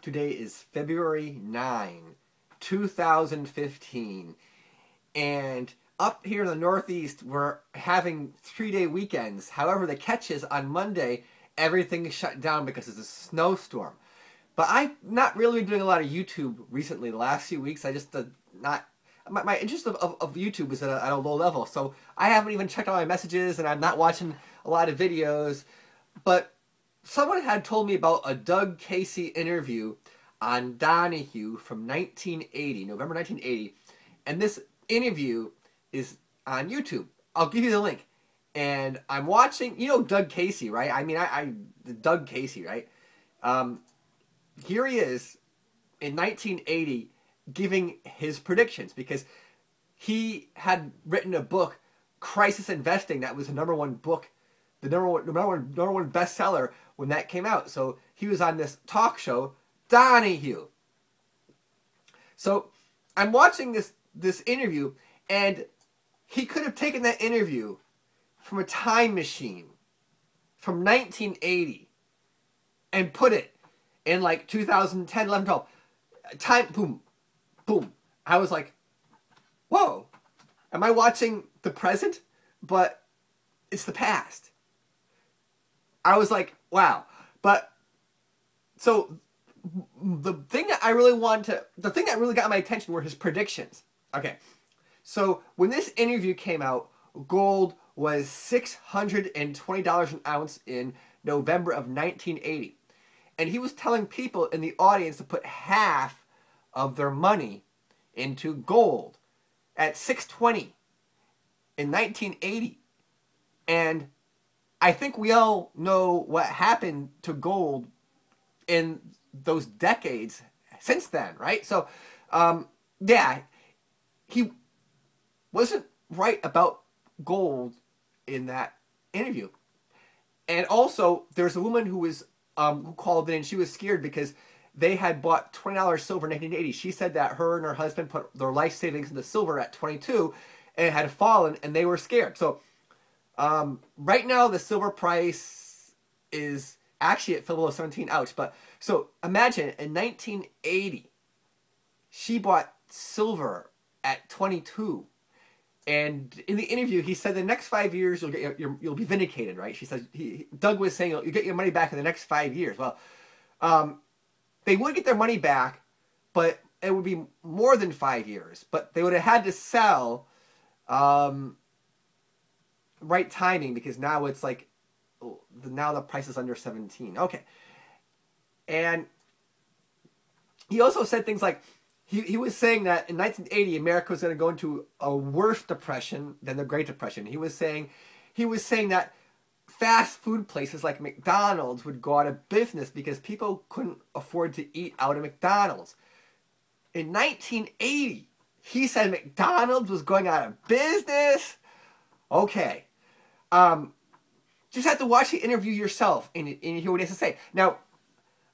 Today is February 9, 2015. And up here in the Northeast, we're having 3-day weekends. However, the catch is on Monday, everything is shut down because it's a snowstorm. But I've not really been doing a lot of YouTube recently. The last few weeks, I just my interest of YouTube is at a low level. So I haven't even checked all my messages, and I'm not watching a lot of videos. But someone had told me about a Doug Casey interview on Donahue from 1980, November 1980. And this interview is on YouTube. I'll give you the link. And I'm watching, you know Doug Casey, right? I mean, Doug Casey, right? Here he is in 1980 giving his predictions because he had written a book, Crisis Investing, that was the number one book, the number one bestseller when that came out. So he was on this talk show, Donahue. So I'm watching this interview, and he could have taken that interview from a time machine from 1980 and put it in like 2010, 11, 12. Time, boom, boom. I was like, whoa, am I watching the present? But it's the past. I was like, wow. But, so, the thing that really got my attention were his predictions. Okay, so when this interview came out, gold was $620 an ounce in November of 1980. And he was telling people in the audience to put half of their money into gold at $620 in 1980. And I think we all know what happened to gold in those decades since then, right? So, yeah, he wasn't right about gold in that interview. And also, there's a woman who was who called in, and she was scared because they had bought $20 silver in 1980. She said that her and her husband put their life savings into silver at 22, and it had fallen, and they were scared. So, right now, the silver price is actually at below 17. Ouch. But, so, imagine, in 1980, she bought silver at 22. And in the interview, he said the next 5 years you'll be vindicated, right? She said Doug was saying you get your money back in the next 5 years. Well, they would get their money back, but it would be more than 5 years. But they would have had to sell right timing because now it's like now the price is under 17. Okay, and he also said things like. He was saying that in 1980, America was going to go into a worse depression than the Great Depression. He was saying that fast food places like McDonald's would go out of business because people couldn't afford to eat out of McDonald's. In 1980, he said McDonald's was going out of business. Okay. Just have to watch the interview yourself and hear what he has to say. Now,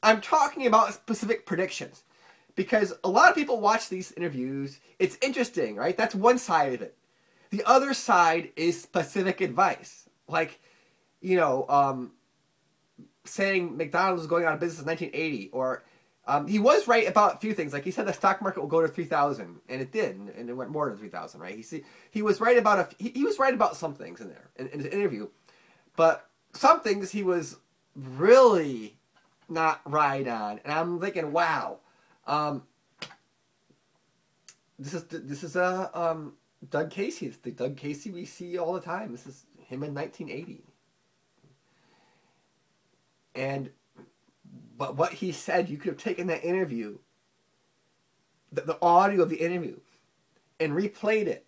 I'm talking about specific predictions. Because a lot of people watch these interviews. It's interesting, right? That's one side of it. The other side is specific advice. Like, you know, saying McDonald's was going out of business in 1980. Or he was right about a few things. Like he said the stock market will go to 3,000. And it did. And it went more than 3,000, right? He was right about he was right about some things in there, in his interview. But some things he was really not right on. And I'm thinking, wow. This is Doug Casey. It's the Doug Casey we see all the time. This is him in 1980. But what he said, you could have taken that interview, the audio of the interview, and replayed it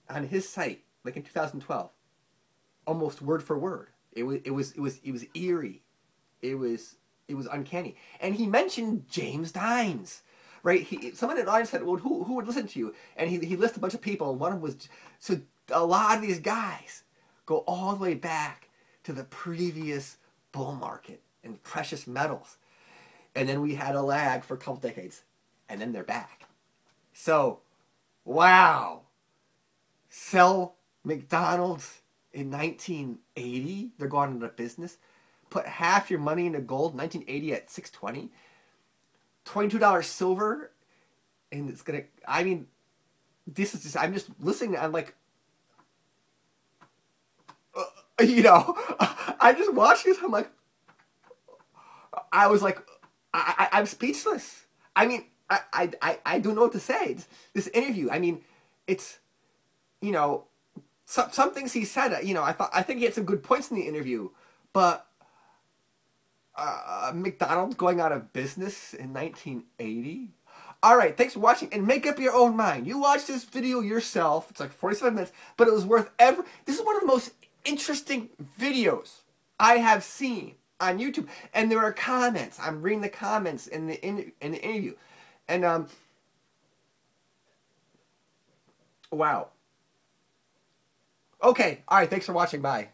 on his site, like in 2012, almost word for word. It was eerie. It was uncanny. And he mentioned James Dines, right? Someone in the audience said, well, who would listen to you? And he listed a bunch of people, and one of them was, so a lot of these guys go all the way back to the previous bull market in precious metals. And then we had a lag for a couple decades, and then they're back. So, wow. Sell McDonald's in 1980, they're going into business. Put half your money into gold, 1980 at 620. $22 silver, and it's gonna. I mean, this is just. I'm just listening. I'm like, you know, I just watched this. I'm like, I was like, I'm speechless. I mean, I don't know what to say. This interview. I mean, it's, you know, some things he said. You know, I think he had some good points in the interview, but McDonald's going out of business in 1980. All right, thanks for watching, and make up your own mind. You watch this video yourself. It's like 47 minutes, but it was worth every. This is one of the most interesting videos I have seen on YouTube, and there are comments. I'm reading the comments in the interview, and wow. Okay, all right. Thanks for watching. Bye.